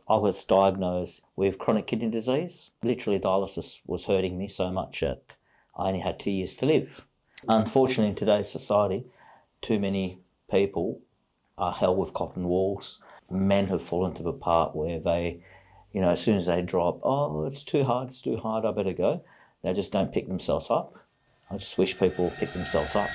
I was diagnosed with chronic kidney disease. Literally, dialysis was hurting me so much that I only had 2 years to live. Unfortunately, in today's society, too many people are held with cotton walls. Men have fallen to the part where they, as soon as they drop, oh, it's too hard, I better go. They just don't pick themselves up. I just wish people would pick themselves up.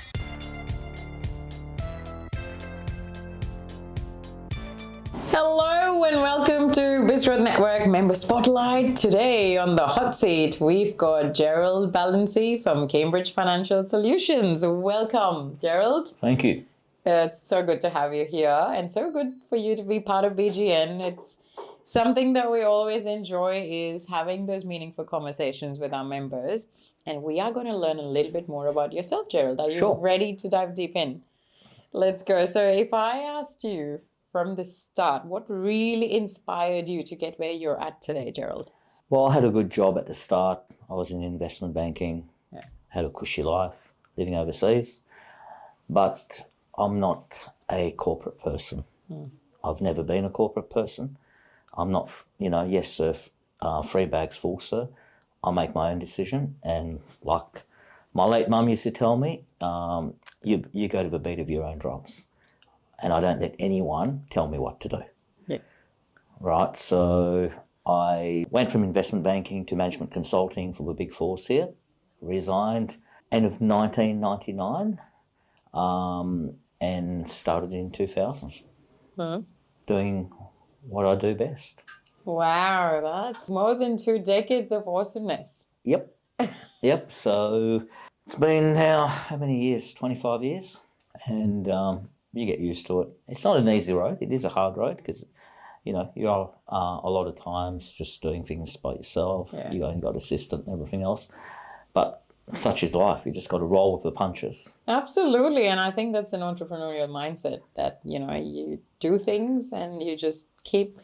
Hello and welcome to Biz Growth Network Member Spotlight. Today on the hot seat, we've got Gerald Balancy from Cambridge Financial Solutions. Welcome, Gerald. Thank you. It's so good to have you here and so good for you to be part of BGN. It's something that we always enjoy is having those meaningful conversations with our members. And we are going to learn a little bit more about yourself, Gerald. Are you ready to dive deep in? Let's go. So if I asked you from the start, what really inspired you to get where you're at today, Gerald? Well, I had a good job at the start. I was in investment banking, had a cushy life, living overseas. But I'm not a corporate person. I've never been a corporate person. I'm not, yes, sir, 3 bags full, sir. I make my own decision. And like my late mum used to tell me, you go to the beat of your own drums. And I don't let anyone tell me what to do. Yeah. Right, so I went from investment banking to management consulting for the big fours here, resigned end of 1999, and started in 2000, doing what I do best. Wow, that's more than 2 decades of awesomeness. Yep, so it's been now, how many years? 25 years, and you get used to it. It's not an easy road. It is a hard road because, you're a lot of times just doing things by yourself. Yeah. You ain't got assistant and everything else. But such is life. You just got to roll with the punches. Absolutely. And I think that's an entrepreneurial mindset that, you do things and you just keep,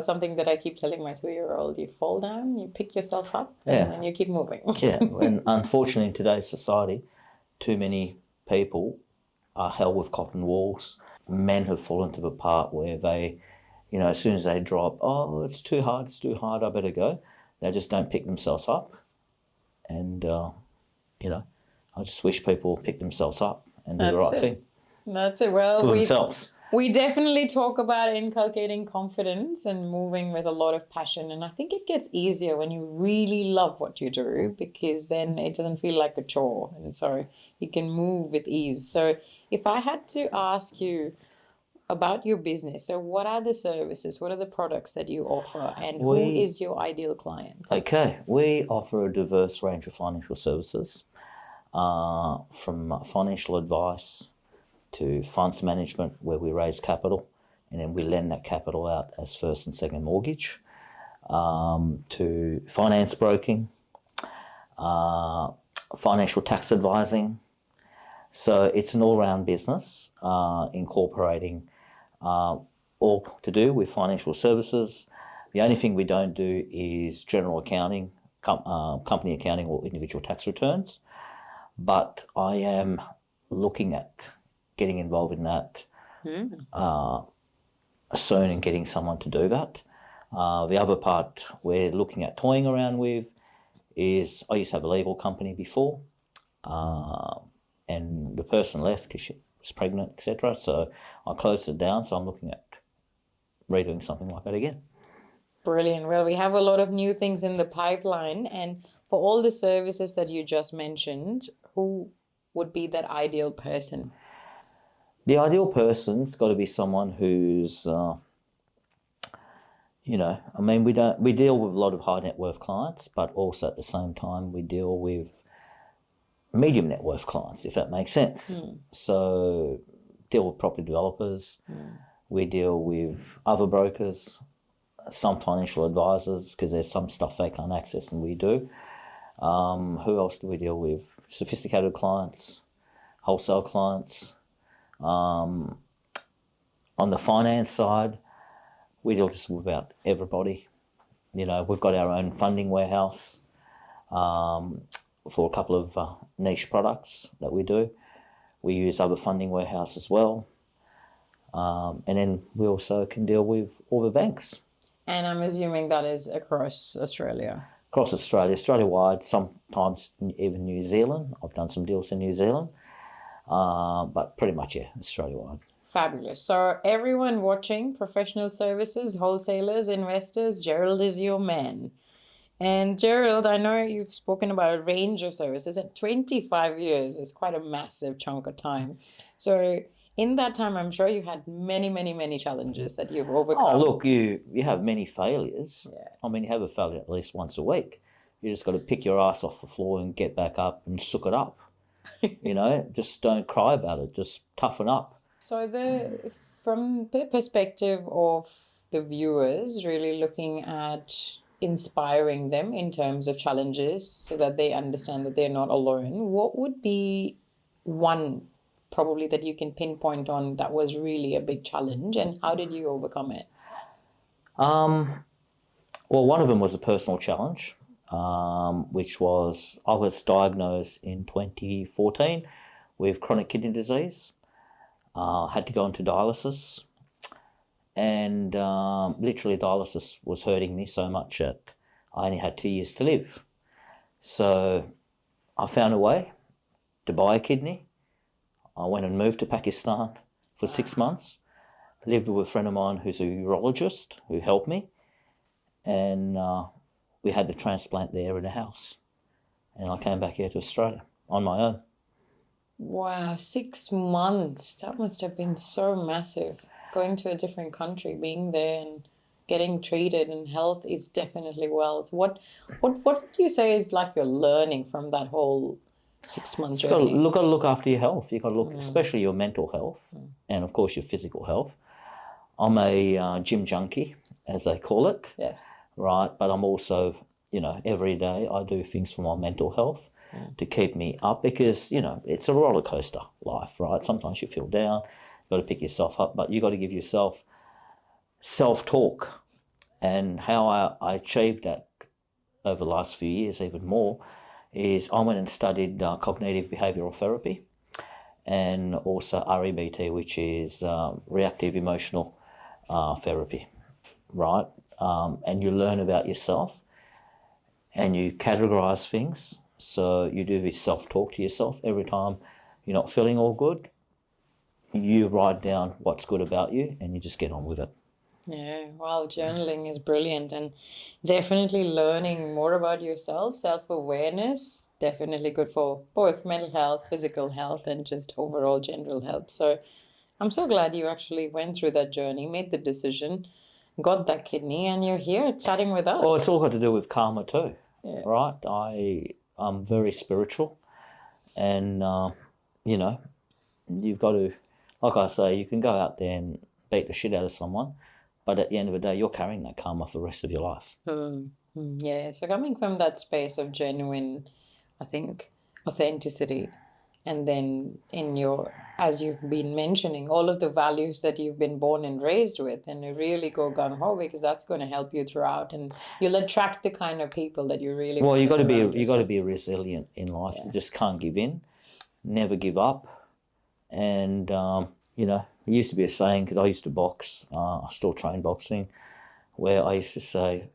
something that I keep telling my 2-year-old, you fall down, you pick yourself up, and then you keep moving. Yeah. And unfortunately in today's society, too many people are held with cotton walls. Men have fallen to the part where they, as soon as they drop, oh, it's too hard, I better go. They just don't pick themselves up. And, I just wish people would pick themselves up and do the right thing. That's it. Well, for themselves. We definitely talk about inculcating confidence and moving with a lot of passion. And I think it gets easier when you really love what you do, because then it doesn't feel like a chore. And so you can move with ease. So if I had to ask you about your business, so what are the services, what are the products that you offer, and who is your ideal client? Okay, we offer a diverse range of financial services, from financial advice to funds management, where we raise capital and then we lend that capital out as first and second mortgage, to finance broking, financial tax advising. So it's an all-round business, incorporating all to do with financial services. The only thing we don't do is general accounting, company accounting or individual tax returns. But I am looking at getting involved in that soon and getting someone to do that. The other part we're looking at toying around with is, I used to have a legal company before, and the person left because she was pregnant, etc. So I closed it down, so I'm looking at redoing something like that again. Brilliant. Well, we have a lot of new things in the pipeline, and for all the services that you just mentioned, who would be that ideal person? The ideal person's got to be someone who's, we deal with a lot of high net worth clients, but also at the same time we deal with medium net worth clients, if that makes sense. So deal with property developers, we deal with other brokers, some financial advisors, because there's some stuff they can't access and we do. Who else do we deal with? Sophisticated clients, wholesale clients. On the finance side, we deal just with about everybody. We've got our own funding warehouse for a couple of niche products that we do. We use other funding warehouse as well. And then we also can deal with all the banks. And I'm assuming that is across Australia. Across Australia, Australia-wide, sometimes even New Zealand. I've done some deals in New Zealand, but pretty much, yeah, Australia-wide. Fabulous. So everyone watching, professional services, wholesalers, investors, Gerald is your man. And Gerald, I know you've spoken about a range of services, and 25 years is quite a massive chunk of time. So in that time, I'm sure you had many, many, many challenges that you've overcome. Oh, look, you have many failures. Yeah. I mean, you have a failure at least once a week. You just got to pick your ass off the floor and get back up and sook it up. Just don't cry about it. Just toughen up. So from the perspective of the viewers, really looking at inspiring them in terms of challenges so that they understand that they're not alone, what would be one probably that you can pinpoint on that was really a big challenge, and how did you overcome it? Well, one of them was a personal challenge, which was I was diagnosed in 2014 with chronic kidney disease. Had to go into dialysis, and literally dialysis was hurting me so much that I only had 2 years to live. So I found a way to buy a kidney. I went and moved to Pakistan for 6 months, lived with a friend of mine who's a urologist who helped me, and we had the transplant there in a house. And I came back here to Australia on my own. Wow, 6 months. That must have been so massive. Going to a different country, being there and getting treated, and health is definitely wealth. What would you say is like your learning from that whole 6-month journey? You've got to look after your health. You've got to look, especially your mental health, and of course your physical health. I'm a gym junkie, as they call it. Yes. Right, but I'm also, every day I do things for my mental health to keep me up, because, it's a roller coaster life, right? Sometimes you feel down, you've got to pick yourself up, but you've got to give yourself self-talk. And how I achieved that over the last few years even more is I went and studied cognitive behavioural therapy, and also REBT, which is reactive emotional therapy, right? And you learn about yourself and you categorise things. So you do this self-talk to yourself. Every time you're not feeling all good, you write down what's good about you and you just get on with it. Yeah, wow, journaling is brilliant, and definitely learning more about yourself, self-awareness, definitely good for both mental health, physical health, and just overall general health. So I'm so glad you actually went through that journey, made the decision, got that kidney, and you're here chatting with us. Well, it's all got to do with karma too, Yeah. right? I'm very spiritual, and, you've got to, like I say, you can go out there and beat the shit out of someone, but at the end of the day, you're carrying that karma for the rest of your life. Yeah, so coming from that space of genuine, I think, authenticity, and then as you've been mentioning, all of the values that you've been born and raised with, and you really go gung-ho, because that's going to help you throughout, and you'll attract the kind of people that you really want. Well, you got to be resilient in life. Yeah. You just can't give in, never give up, and it used to be a saying, because I used to box, I still train boxing, where I used to say,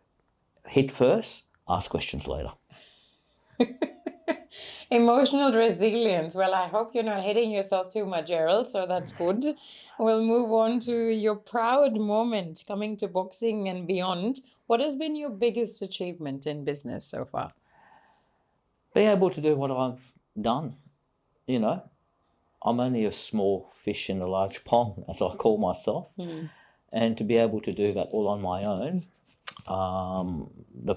hit first, ask questions later. Emotional resilience. Well, I hope you're not hitting yourself too much, Gerald, so that's good. We'll move on to your proud moment coming to boxing and beyond. What has been your biggest achievement in business so far? Being able to do what I've done, I'm only a small fish in a large pond, as I call myself. And to be able to do that all on my own, the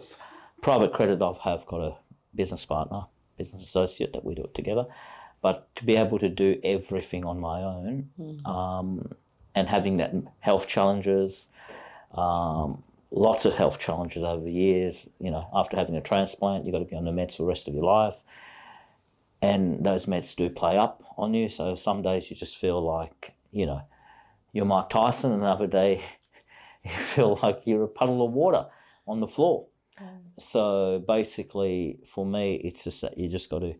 private credit I have got a business partner, business associate, that we do it together. But to be able to do everything on my own, and having that health challenges, lots of health challenges over the years, after having a transplant, you've got to be on the meds for the rest of your life. And those meds do play up on you. So some days you just feel like, you're Mike Tyson, and another day you feel like you're a puddle of water on the floor. So basically, for me, it's just that you just got to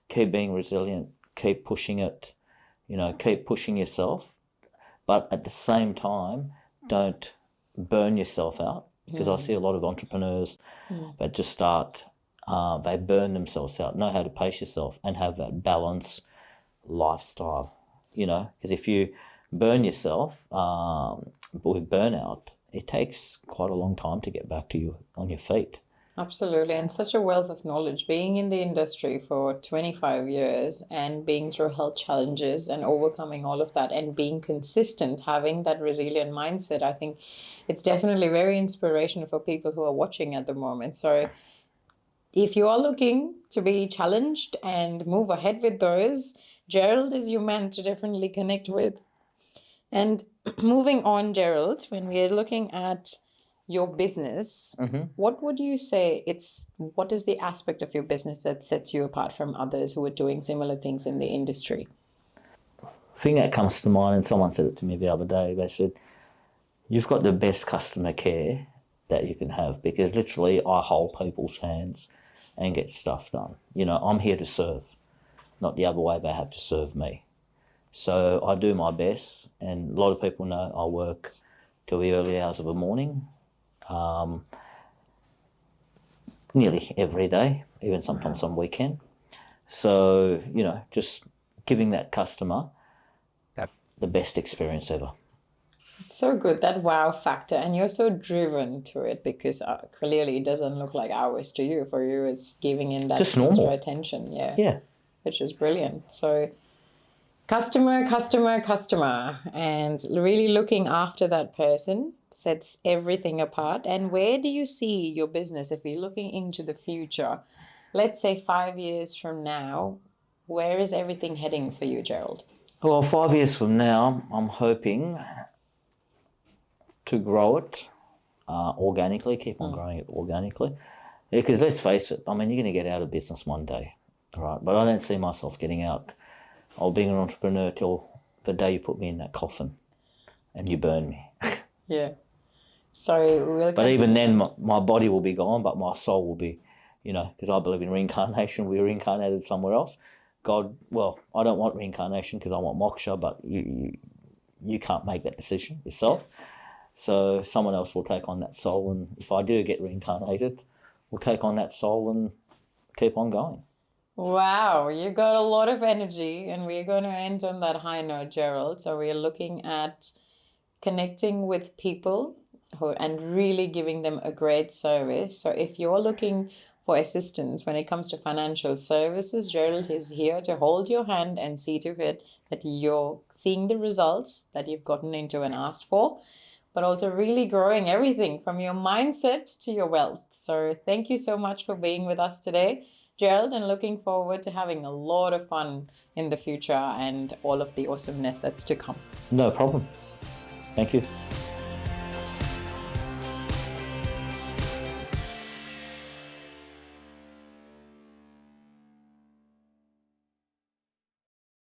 keep being resilient, keep pushing it, keep pushing yourself. But at the same time, don't burn yourself out, because I see a lot of entrepreneurs that just start, they burn themselves out, know how to pace yourself and have that balanced lifestyle, because if you burn yourself with burnout, it takes quite a long time to get back to you on your feet. Absolutely. And such a wealth of knowledge, being in the industry for 25 years and being through health challenges and overcoming all of that and being consistent, having that resilient mindset. I think it's definitely very inspirational for people who are watching at the moment. So if you are looking to be challenged and move ahead with those, Gerald is your man to definitely connect with. And moving on, Gerald, when we are looking at your business, what would you say what is the aspect of your business that sets you apart from others who are doing similar things in the industry? The thing that comes to mind, and someone said it to me the other day, they said, you've got the best customer care that you can have, because literally I hold people's hands and get stuff done. I'm here to serve, not the other way they have to serve me. So I do my best, and a lot of people know I work till the early hours of the morning, nearly every day, even sometimes on weekend. So, just giving that customer the best experience ever. It's so good, that wow factor. And you're so driven to it, because clearly it doesn't look like hours to you. For you, it's giving in that extra attention. Yeah. Which is brilliant. So customer, and really looking after that person sets everything apart. And where do you see your business if you're looking into the future? Let's say 5 years from now, where is everything heading for you, Gerald? Well, 5 years from now, I'm hoping to grow it organically, keep on growing it organically. Because let's face it, you're going to get out of business one day, right? But I don't see myself getting out of being an entrepreneur till the day you put me in that coffin and you burn me. Yeah. So but even then, my body will be gone, but my soul will be, because I believe in reincarnation. We were reincarnated somewhere else. God, well, I don't want reincarnation because I want moksha, but you can't make that decision yourself. So someone else will take on that soul, and if I do get reincarnated, we'll take on that soul and keep on going. Wow, you got a lot of energy, and we're going to end on that high note, Gerald. So we're looking at connecting with people and really giving them a great service. So if you're looking for assistance when it comes to financial services, Gerald is here to hold your hand and see to it that you're seeing the results that you've gotten into and asked for, but also really growing everything from your mindset to your wealth. So thank you so much for being with us today, Gerald, and looking forward to having a lot of fun in the future and all of the awesomeness that's to come. No problem. Thank you.